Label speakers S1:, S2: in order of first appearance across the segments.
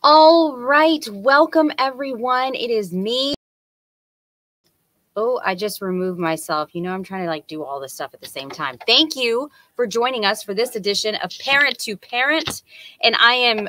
S1: All right, welcome everyone. It is me. Oh, I just removed myself. You know, I'm trying to do all this stuff at the same time. Thank you for joining us for this edition of Parent to Parent. And I am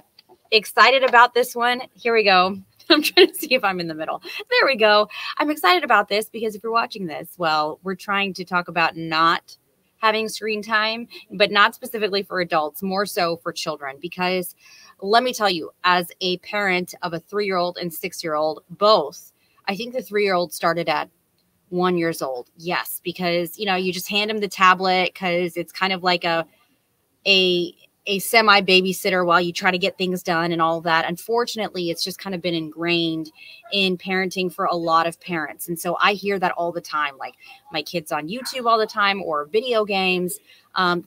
S1: excited about this one. Here we go. I'm trying to see if I'm in the middle. There we go. I'm excited about this because if you're watching this, well, we're trying to talk about not having screen time, but not specifically for adults, more so for children. Because let me tell you, as a parent of a 3-year-old and 6-year-old, both, I think the 3-year-old started at 1 year old. Yes, because, you know, you just hand them the tablet because it's kind of like a semi babysitter while you try to get things done and all of that. Unfortunately, it's just kind of been ingrained in parenting for a lot of parents. And so I hear that all the time, like my kids on YouTube all the time or video games,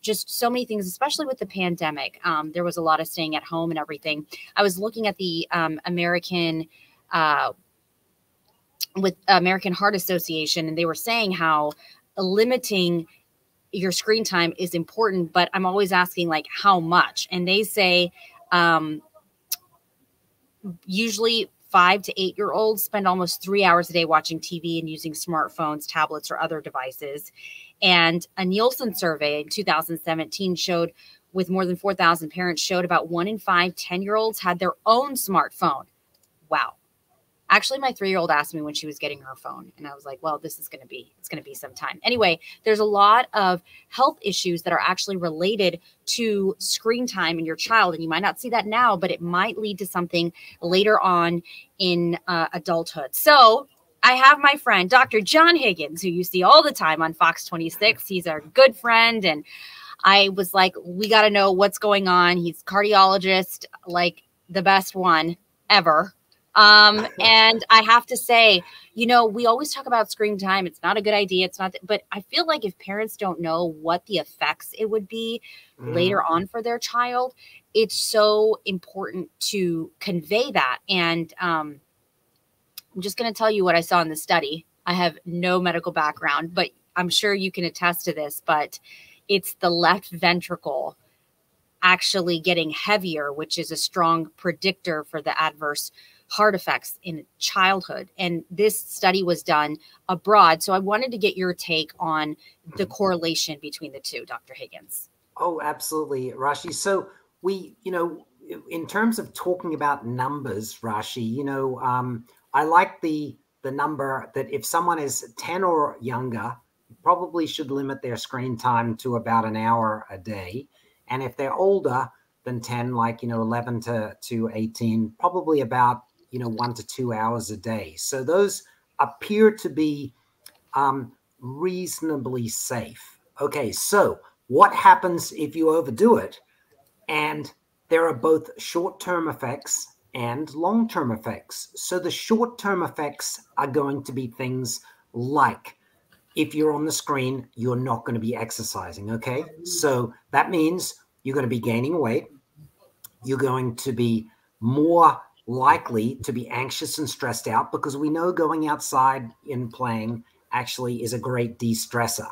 S1: just so many things, especially with the pandemic. There was a lot of staying at home and everything. I was looking at the American Heart Association, and they were saying how limiting your screen time is important, but I'm always asking like how much. And they say usually 5 to 8-year-olds spend almost 3 hours a day watching TV and using smartphones, tablets, or other devices. And a Nielsen survey in 2017 showed, with more than 4,000 parents, showed about 1 in 5 10-year-olds had their own smartphone. Wow. Actually, my 3-year-old asked me when she was getting her phone, and I was like, well, it's going to be some time. Anyway, there's a lot of health issues that are actually related to screen time in your child, and you might not see that now, but it might lead to something later on in adulthood. So I have my friend, Dr. John Higgins, who you see all the time on Fox 26. He's our good friend, and I was like, we got to know what's going on. He's a cardiologist, like the best one ever. And I have to say, you know, we always talk about screen time. It's not a good idea. It's not, but I feel like if parents don't know what the effects it would be later on for their child, it's so important to convey that. And I'm just going to tell you what I saw in the study. I have no medical background, but I'm sure you can attest to this, but it's the left ventricle actually getting heavier, which is a strong predictor for the adverse heart effects in childhood. And this study was done abroad. So I wanted to get your take on the correlation between the two, Dr. Higgins.
S2: Oh, absolutely, Rashi. So in terms of talking about numbers, Rashi, I like the number that if someone is 10 or younger, probably should limit their screen time to about an hour a day. And if they're older than 10, 11 to 18, probably about 1 to 2 hours a day. So those appear to be reasonably safe. Okay, so what happens if you overdo it? And there are both short-term effects and long-term effects. So the short-term effects are going to be things like, if you're on the screen, you're not going to be exercising, okay? So that means you're going to be gaining weight. You're going to be more likely to be anxious and stressed out, because we know going outside and playing actually is a great de-stressor.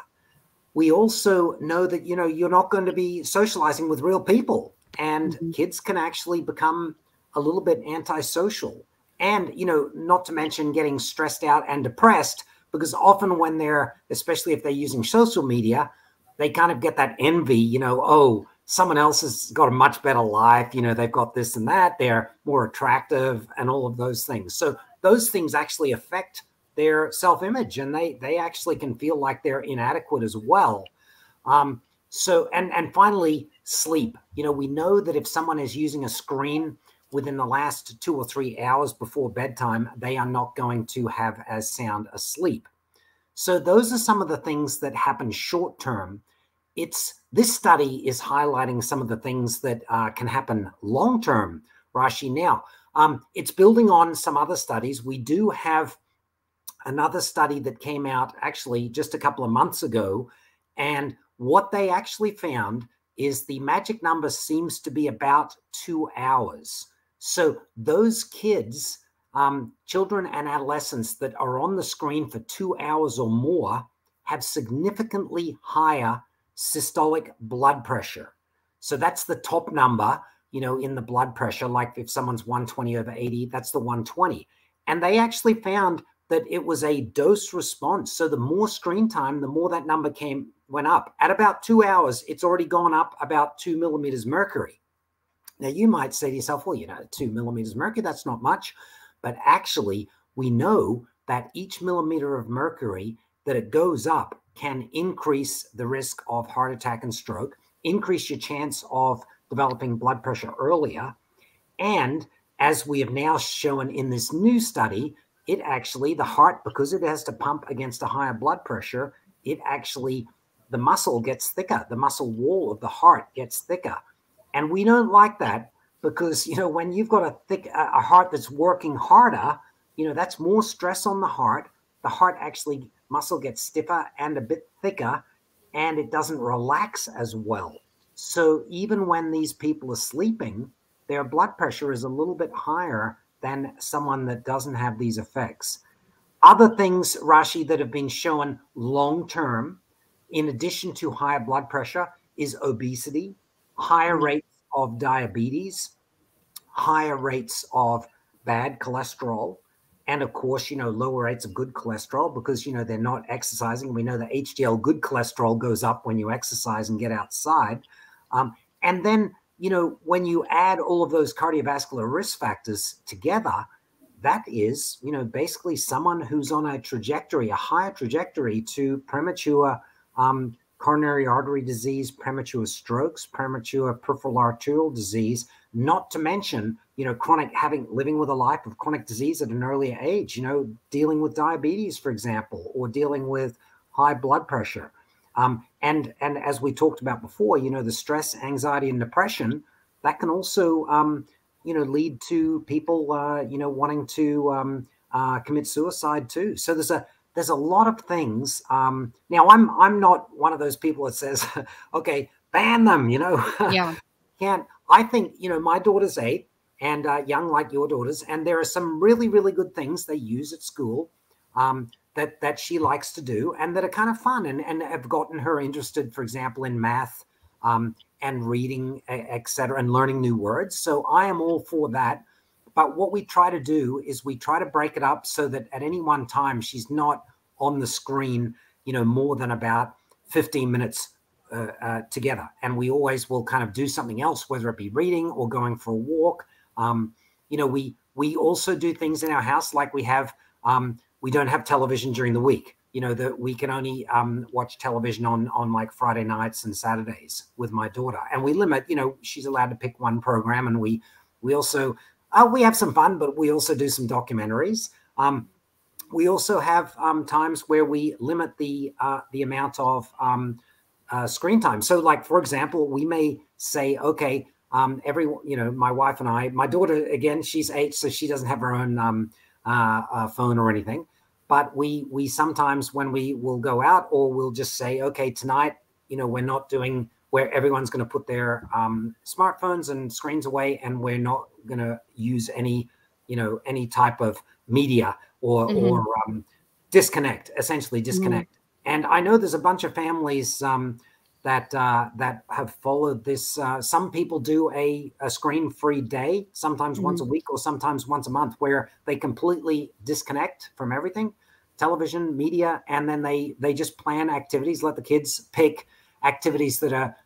S2: We also know that, you're not going to be socializing with real people, and kids can actually become a little bit antisocial, and, not to mention getting stressed out and depressed, because often when especially if they're using social media, they kind of get that envy, oh, someone else has got a much better life. They've got this and that. They're more attractive and all of those things. So those things actually affect their self-image, and they actually can feel like they're inadequate as well. So finally, sleep. We know that if someone is using a screen within the last 2 or 3 hours before bedtime, they are not going to have as sound a sleep. So those are some of the things that happen short term. This study is highlighting some of the things that can happen long term, Rashi. Now, it's building on some other studies. We do have another study that came out actually just a couple of months ago, and what they actually found is the magic number seems to be about 2 hours. So those kids, children and adolescents that are on the screen for 2 hours or more have significantly higher systolic blood pressure. So that's the top number. in the blood pressure. Like if someone's 120/80, that's the 120. And they actually found that it was a dose response. So the more screen time, the more that number went up. At about 2 hours, it's already gone up about 2 millimeters mercury. Now, you might say to yourself, well, 2 millimeters mercury, that's not much. But actually, we know that each millimeter of mercury that it goes up can increase the risk of heart attack and stroke, increase your chance of developing blood pressure earlier. And as we have now shown in this new study, it actually, the heart, because it has to pump against a higher blood pressure, the muscle gets thicker. The muscle wall of the heart gets thicker. And we don't like that because, when you've got a heart that's working harder, that's more stress on the heart. The heart muscle gets stiffer and a bit thicker, and it doesn't relax as well. So even when these people are sleeping, their blood pressure is a little bit higher than someone that doesn't have these effects. Other things, Rashi, that have been shown long-term, in addition to higher blood pressure, is obesity, higher rates of diabetes, higher rates of bad cholesterol, and of course, lower rates of good cholesterol because, they're not exercising. We know that HDL good cholesterol goes up when you exercise and get outside. And then, when you add all of those cardiovascular risk factors together, that is, basically someone who's on a higher trajectory to premature coronary artery disease, premature strokes, premature peripheral arterial disease, not to mention, living with a life of chronic disease at an earlier age, dealing with diabetes, for example, or dealing with high blood pressure. And as we talked about before, the stress, anxiety, and depression, that can also, lead to people, wanting to commit suicide too. So there's a lot of things. Now, I'm not one of those people that says, okay, ban them,
S1: Yeah.
S2: Can't. I think, my daughter's 8 and young like your daughters, and there are some really, really good things they use at school that she likes to do and that are kind of fun and have gotten her interested, for example, in math and reading, etc., and learning new words. So I am all for that. But what we try to do is we try to break it up so that at any one time she's not on the screen, more than about 15 minutes together. And we always will kind of do something else, whether it be reading or going for a walk. We also do things in our house like we don't have television during the week. That we can only watch television on like Friday nights and Saturdays with my daughter. And we limit, she's allowed to pick one program. And we also, we have some fun, but we also do some documentaries. We also have times where we limit the amount of screen time. So like, for example, we may say, okay, my wife and I, my daughter, again, she's 8, so she doesn't have her own phone or anything. But we sometimes, when we will go out, or we'll just say, okay, tonight, we're not doing, where everyone's going to put their smartphones and screens away, and we're not going to use any type of media or disconnect, essentially disconnect. And I know there's a bunch of families that have followed this. Some people do a screen-free day, sometimes once a week or sometimes once a month, where they completely disconnect from everything, television, media, and then they just plan activities, let the kids pick activities that are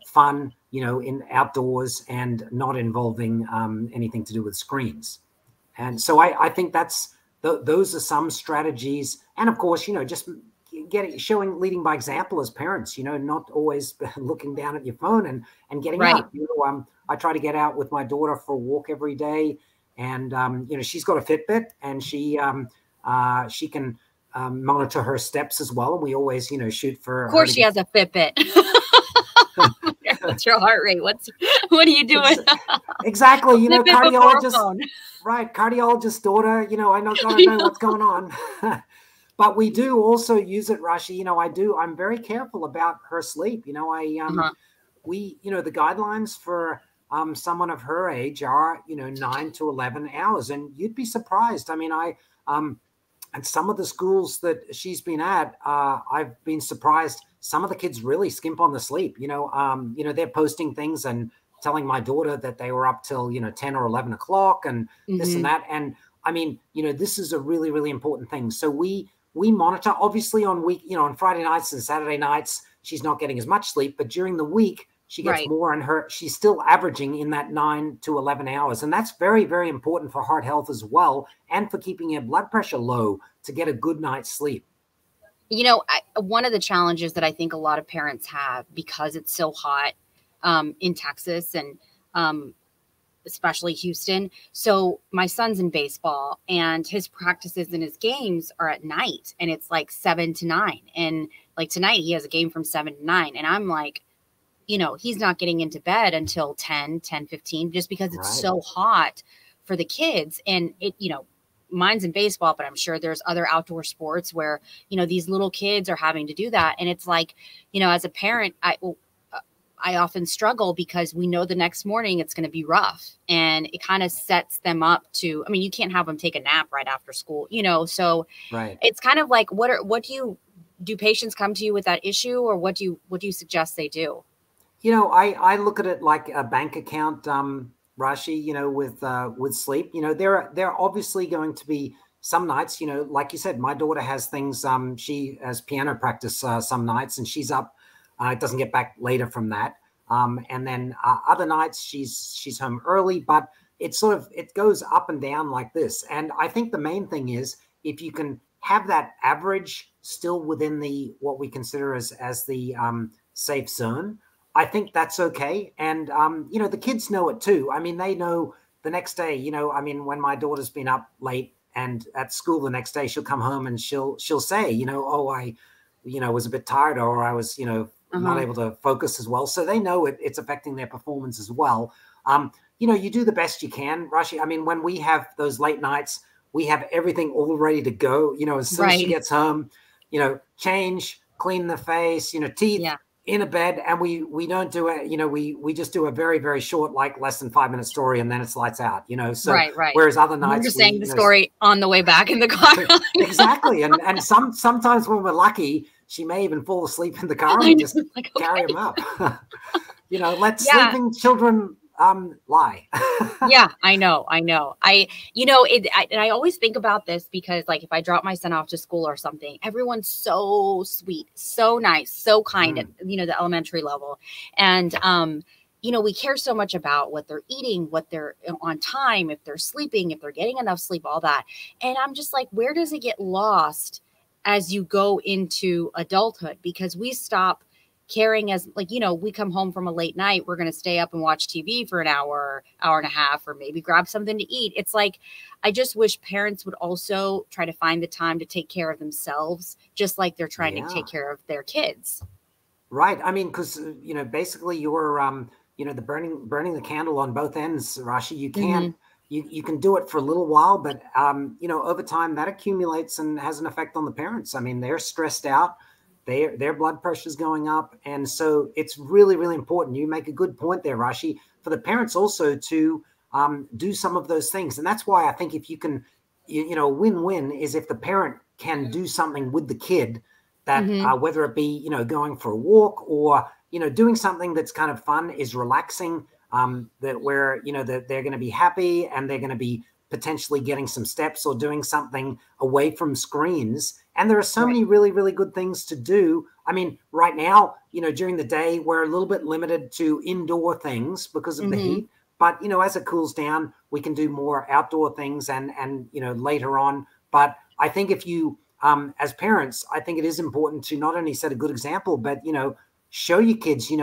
S2: fun, in outdoors and not involving anything to do with screens. And so I think those are some strategies. And of course, just leading by example as parents, not always looking down at your phone and getting out. I try to get out with my daughter for a walk every day, and she's got a Fitbit, and she can monitor her steps as well. And we always shoot for.
S1: Of course, she has a Fitbit. What's your heart rate? What are you doing?
S2: Exactly. Cardiologist, right? Cardiologist's daughter. I gotta know what's going on. But we do also use it, Rashi. I'm very careful about her sleep. The guidelines for someone of her age are, 9 to 11 hours. And you'd be surprised. I mean, at some of the schools that she's been at, I've been surprised. Some of the kids really skimp on the sleep. They're posting things and telling my daughter that they were up till, 10 or 11 o'clock and this and that. And I mean, this is a really, really important thing. So we monitor, obviously on on Friday nights and Saturday nights, she's not getting as much sleep, but during the week, she gets more, and she's still averaging in that 9 to 11 hours. And that's very, very important for heart health as well, and for keeping your blood pressure low to get a good night's sleep.
S1: One of the challenges that I think a lot of parents have, because it's so hot in Texas and especially Houston. So my son's in baseball, and his practices and his games are at night, and it's like 7 to 9. And like tonight he has a game from 7 to 9. And I'm like, he's not getting into bed until 10:15, just because it's so hot for the kids. And mine's in baseball, but I'm sure there's other outdoor sports where, these little kids are having to do that. And it's like, as a parent, I often struggle because we know the next morning it's going to be rough, and it kind of sets them up to, I mean, you can't have them take a nap right after school, so it's kind of like, do patients come to you with that issue, or what do you suggest they do?
S2: I look at it like a bank account, Rashi, with sleep. There are obviously going to be some nights, like you said, my daughter has things, she has piano practice some nights, and she's up, doesn't get back later from that. And then other nights she's home early, but it goes up and down like this. And I think the main thing is, if you can have that average still within what we consider as the safe zone, I think that's okay. And, the kids know it too. I mean, they know the next day, I mean, when my daughter's been up late and at school the next day, she'll come home and she'll say, oh, I, was a bit tired, or I was, not able to focus as well. So they know it's affecting their performance as well. You do the best you can, Rashi. I mean, when we have those late nights, we have everything all ready to go, as soon as she gets home, change, clean the face, teeth, in a bed, and we don't do it, we just do a very, very short, like less than 5 minute story, and then it's lights out, so whereas other nights
S1: we're just saying the story on the way back in the car.
S2: Exactly. And sometimes when we're lucky, she may even fall asleep in the car and just carry them up. Let sleeping children lie.
S1: Yeah, I know. I always think about this because, like, if I drop my son off to school or something, everyone's so sweet, so nice, so kind at, the elementary level. And, we care so much about what they're eating, what they're on time, if they're sleeping, if they're getting enough sleep, all that. And I'm just like, where does it get lost as you go into adulthood? Because we stop caring as, like, we come home from a late night, we're going to stay up and watch TV for an hour and a half, or maybe grab something to eat. It's like, I just wish parents would also try to find the time to take care of themselves, just like they're trying to take care of their kids.
S2: Right. I mean, because, basically you're, the burning the candle on both ends, Rashi. You can't, you can do it for a little while, but, over time that accumulates and has an effect on the parents. I mean, they're stressed out. Their blood pressure is going up. And so it's really, really important. You make a good point there, Rashi, for the parents also to do some of those things. And that's why I think if you can, win-win is if the parent can do something with the kid that whether it be, going for a walk or, doing something that's kind of fun, is relaxing, that where, that they're going to be happy and they're going to be potentially getting some steps or doing something away from screens. And there are so many really, really good things to do. I mean, right now, during the day, we're a little bit limited to indoor things because of the heat. But, as it cools down, we can do more outdoor things and later on. But I think if you, as parents, I think it is important to not only set a good example, but, show your kids, I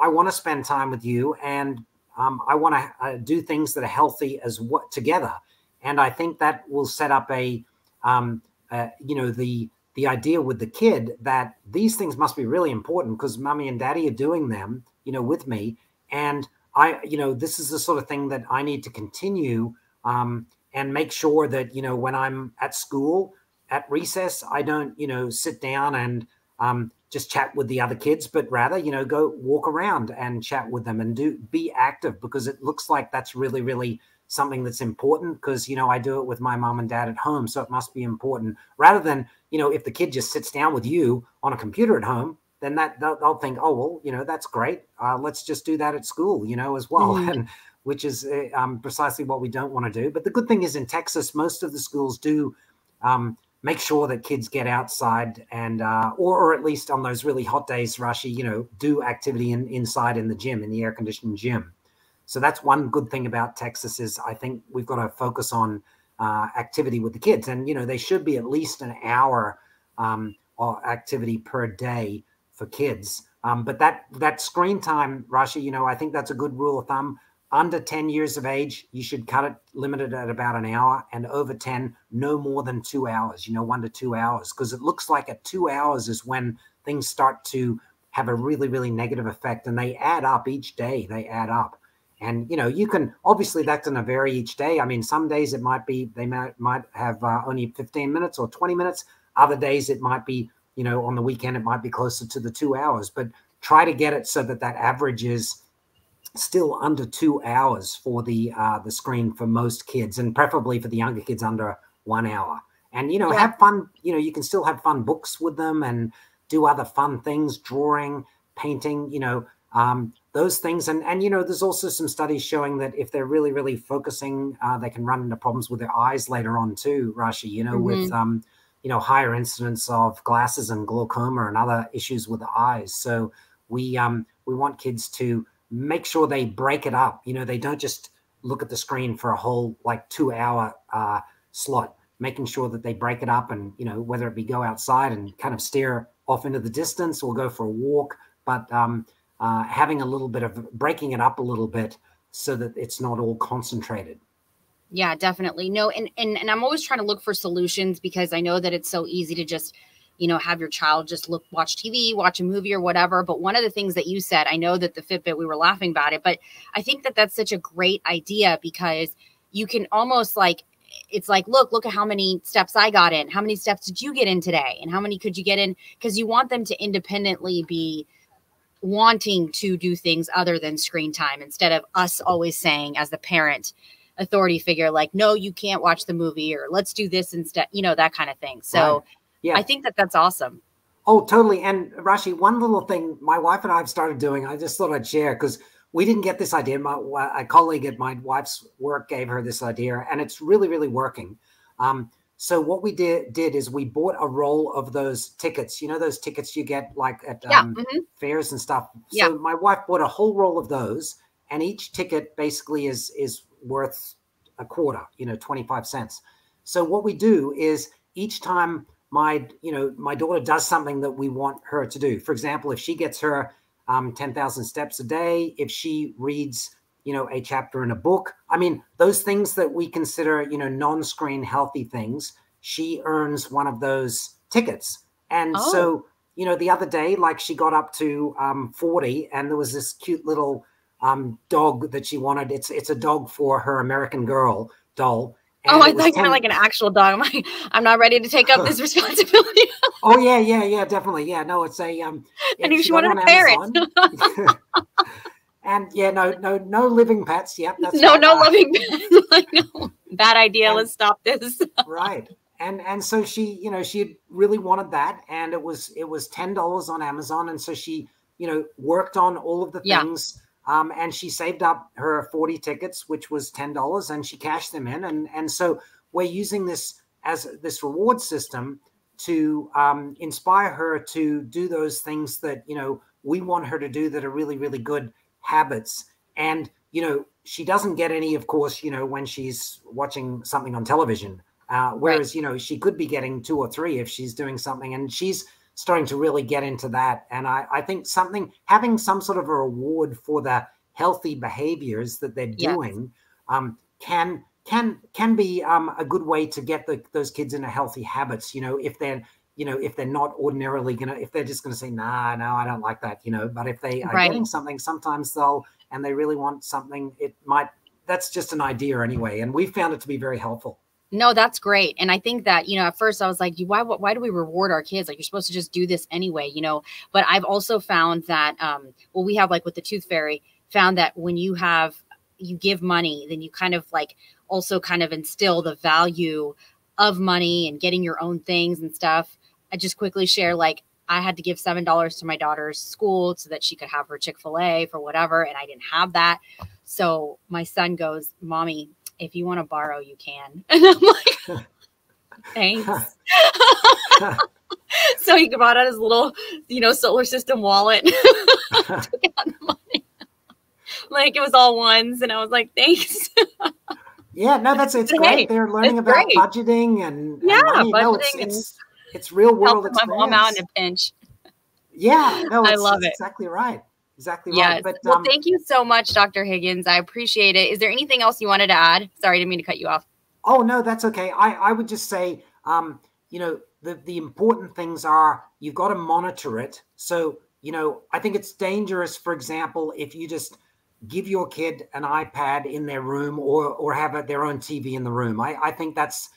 S2: want to spend time with you, and I want to do things that are healthy together. And I think that will set up the idea with the kid that these things must be really important because mommy and daddy are doing them, with me. And this is the sort of thing that I need to continue, and make sure that, when I'm at school at recess, I don't, sit down and, just chat with the other kids, but rather, go walk around and chat with them and be active, because it looks like that's really, really something that's important, because, I do it with my mom and dad at home. So it must be important, rather than, if the kid just sits down with you on a computer at home, then they'll think, oh, well, you know, that's great. Let's just do that at school, you know, as well.
S1: Mm-hmm.
S2: And which is precisely what we don't want to do. But the good thing is in Texas, most of the schools do make sure that kids get outside and, or at least on those really hot days, Rashi, you know, do activity inside in the gym, in the air conditioned gym. So that's one good thing about Texas is I think we've got to focus on activity with the kids. And, you know, they should be at least an hour activity per day for kids. But that screen time, Rashi, you know, I think that's a good rule of thumb. Under 10 years of age, you should limit it at about an hour, and over 10, no more than 2 hours, you know, 1 to 2 hours, because it looks like at 2 hours is when things start to have a really, really negative effect, and they add up each day. They add up. And, you know, you can, obviously that's going to vary each day. I mean, some days it might be, they might have only 15 minutes or 20 minutes. Other days it might be, you know, on the weekend, it might be closer to the 2 hours, but try to get it so that average is still under 2 hours for the screen for most kids, and preferably for the younger kids under 1 hour. And, you know, have fun, you know, you can still have fun books with them and do other fun things, drawing, painting, you know, those things. And, you know, there's also some studies showing that if they're really, really focusing, they can run into problems with their eyes later on too, Rashi, you know, with, you know, higher incidence of glasses and glaucoma and other issues with the eyes. So we want kids to make sure they break it up. You know, they don't just look at the screen for a whole like 2 hour slot, making sure that they break it up and, you know, whether it be go outside and kind of stare off into the distance or go for a walk, but having a little bit of breaking it up a little bit so that it's not all concentrated.
S1: Yeah, definitely. No, and I'm always trying to look for solutions because I know that it's so easy to just, you know, have your child just watch TV, watch a movie or whatever. But one of the things that you said, I know that the Fitbit, we were laughing about it, but I think that that's such a great idea because you can almost like, it's like, look at how many steps I got in. How many steps did you get in today? And how many could you get in? Because you want them to independently be wanting to do things other than screen time instead of us always saying as the parent authority figure, like, no, you can't watch the movie or let's do this instead, you know, that kind of thing. So
S2: right. Yeah,
S1: I think that that's awesome.
S2: Oh, totally. And Rashi, one little thing my wife and I have started doing, I just thought I'd share because we didn't get this idea. A colleague at my wife's work gave her this idea, and it's really, really working. So what we did is we bought a roll of those tickets. You know, those tickets you get like at fairs and stuff. So my wife bought a whole roll of those, and each ticket basically is worth a quarter, you know, 25 cents. So what we do is each time my daughter does something that we want her to do. For example, if she gets her 10,000 steps a day, if she reads, you know, a chapter in a book, I mean, those things that we consider, you know, non-screen healthy things, she earns one of those tickets. And so, you know, the other day, like she got up to 40 and there was this cute little dog that she wanted. It's a dog for her American Girl doll.
S1: And I thought you were like an actual dog. I'm like, I'm not ready to take up this responsibility.
S2: Oh yeah, definitely. Yeah, no, it's a
S1: and she wanted a parrot.
S2: And yeah, no living pets. Yep, that's
S1: no living pets. I know. Bad idea. Let's stop this.
S2: Right. And so she, you know, she really wanted that, and it was $10 on Amazon, and so she, you know, worked on all of the things. And she saved up her 40 tickets, which was $10, and she cashed them in. And so we're using this as this reward system to inspire her to do those things that, you know, we want her to do that are really, really good habits. And, you know, she doesn't get any, of course, you know, when she's watching something on television, whereas, you know, she could be getting 2 or 3 if she's doing something, and she's starting to really get into that. And I think having some sort of a reward for the healthy behaviors that they're doing can be a good way to get those kids into healthy habits. You know, if they're not ordinarily if they're just gonna say, no, I don't like that, you know, but if they are getting something, sometimes and they really want something, that's just an idea anyway. And we found it to be very helpful.
S1: No, that's great. And I think that, you know, at first I was like, why do we reward our kids? Like, you're supposed to just do this anyway, you know, but I've also found that, we have like with the Tooth Fairy, found that when you give money, then you kind of like also kind of instill the value of money and getting your own things and stuff. I just quickly share, like, I had to give $7 to my daughter's school so that she could have her Chick-fil-A for whatever. And I didn't have that. So my son goes, Mommy, if you want to borrow, you can. And I'm like, thanks. So he brought out his little, solar system wallet. Took out the money. Like it was all ones. And I was like, thanks.
S2: Yeah, no, it's great. Hey, they're learning about budgeting and money.
S1: Budgeting
S2: no, it's real world experience.
S1: My mom out in a pinch.
S2: Yeah, no,
S1: I love it.
S2: Exactly right. Exactly
S1: yes.
S2: right. But
S1: well, thank you so much, Dr. Higgins. I appreciate it. Is there anything else you wanted to add? Sorry, I didn't mean to cut you off.
S2: Oh, no, that's okay. I would just say, the important things are you've got to monitor it. So, I think it's dangerous, for example, if you just give your kid an iPad in their room or have their own TV in the room. I think that's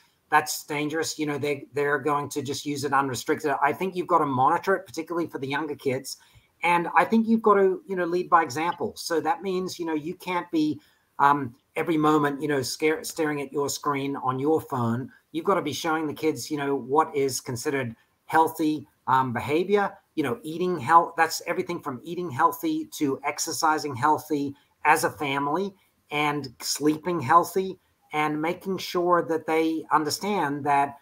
S2: dangerous. They're going to just use it unrestricted. I think you've got to monitor it, particularly for the younger kids. And I think you've got to, lead by example. So that means, you can't be every moment, staring at your screen on your phone. You've got to be showing the kids, what is considered healthy behavior, eating health. That's everything from eating healthy to exercising healthy as a family and sleeping healthy and making sure that they understand that,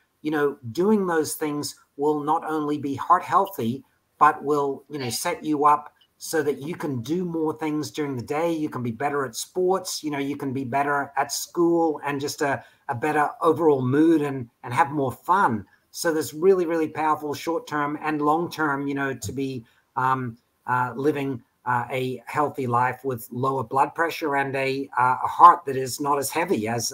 S2: doing those things will not only be heart healthy, but will, set you up so that you can do more things during the day. You can be better at sports, you can be better at school and just a better overall mood and have more fun. So there's really, really powerful short-term and long-term, to be living a healthy life with lower blood pressure and a heart that is not as heavy as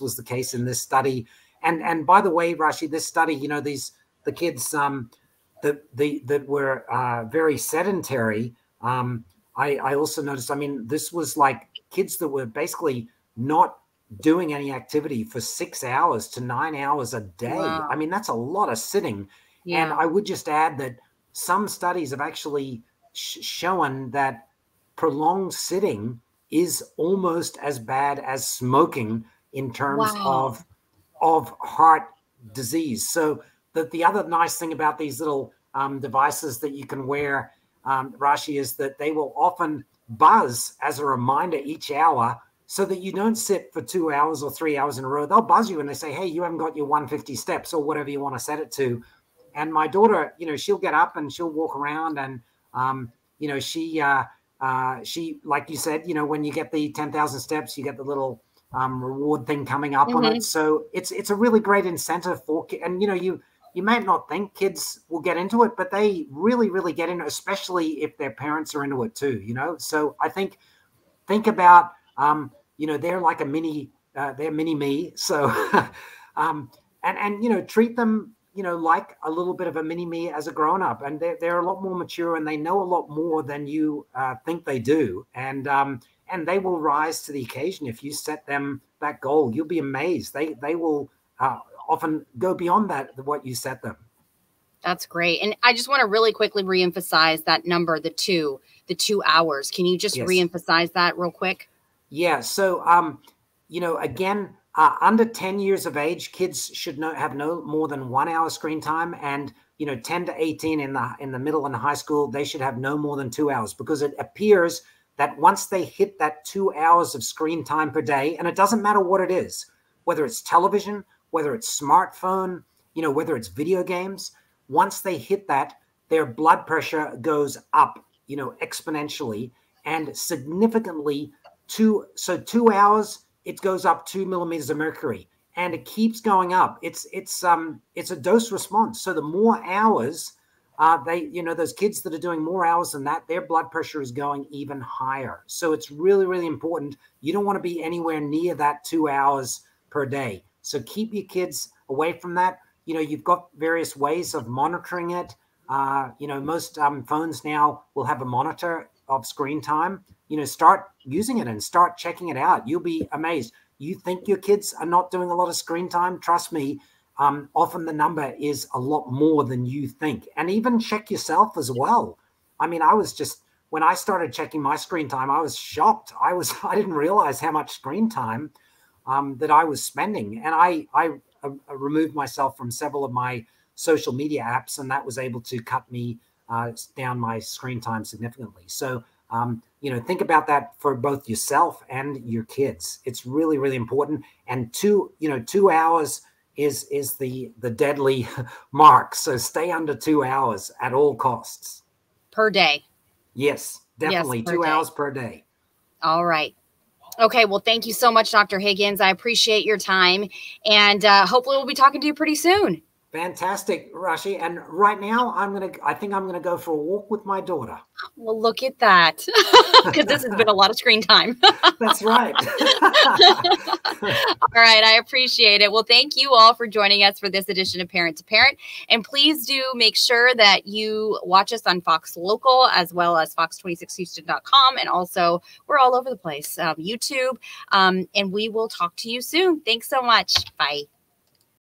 S2: was the case in this study. And by the way, Rashi, this study, the kids that were very sedentary. I also noticed, this was like kids that were basically not doing any activity for 6 hours to 9 hours a day. Wow. That's a lot of sitting. Yeah. And I would just add that some studies have actually shown that prolonged sitting is almost as bad as smoking in terms wow. of heart disease. So the other nice thing about these little devices that you can wear, Rashi, is that they will often buzz as a reminder each hour so that you don't sit for 2 hours or 3 hours in a row. They'll buzz you and they say, hey, you haven't got your 150 steps or whatever you want to set it to. And my daughter, she'll get up and she'll walk around and, she, like you said, when you get the 10,000 steps, you get the little reward thing coming up on it. So it's a really great incentive for kids. And, you may not think kids will get into it, but they really, really get into it, especially if their parents are into it too, So I think about, they're like they're mini me. So, treat them, like a little bit of a mini me as a grown up, and they're a lot more mature and they know a lot more than you think they do. And they will rise to the occasion. If you set them that goal, you'll be amazed. They will often go beyond what you set them.
S1: That's great. And I just want to really quickly reemphasize that number, the 2 hours. Can you just reemphasize that real quick?
S2: Yeah. So, again, under 10 years of age, kids should have no more than 1 hour screen time. And, 10 to 18 in the middle and high school, they should have no more than 2 hours, because it appears that once they hit that 2 hours of screen time per day, and it doesn't matter what it is, whether it's television, whether it's smartphone, whether it's video games, once they hit that, their blood pressure goes up, exponentially and significantly. 2 hours, it goes up 2 millimeters of mercury, and it keeps going up. It's a dose response. So the more hours those kids that are doing more hours than that, their blood pressure is going even higher. So it's really, really important. You don't want to be anywhere near that 2 hours per day. So keep your kids away from that. You've got various ways of monitoring it. Most phones now will have a monitor of screen time. Start using it and start checking it out. You'll be amazed. You think your kids are not doing a lot of screen time? Trust me, often the number is a lot more than you think. And even check yourself as well. When I started checking my screen time, I was shocked. I didn't realize how much screen time that I was spending. And I removed myself from several of my social media apps, and that was able to cut me down my screen time significantly. So, think about that for both yourself and your kids. It's really, really important. And 2 hours is the deadly mark. So stay under 2 hours at all costs.
S1: Per day.
S2: Yes, definitely.
S1: Yes,
S2: 2 hours per day.
S1: All right. Okay. Well, thank you so much, Dr. Higgins. I appreciate your time. And hopefully we'll be talking to you pretty soon.
S2: Fantastic, Rashi. And right now, I think I'm gonna go for a walk with my daughter.
S1: Well, look at that, because this has been a lot of screen time.
S2: That's right.
S1: All right, I appreciate it. Well, thank you all for joining us for this edition of Parent to Parent. And please do make sure that you watch us on Fox Local as well as fox26houston.com. And also, we're all over the place, YouTube. And we will talk to you soon. Thanks so much. Bye.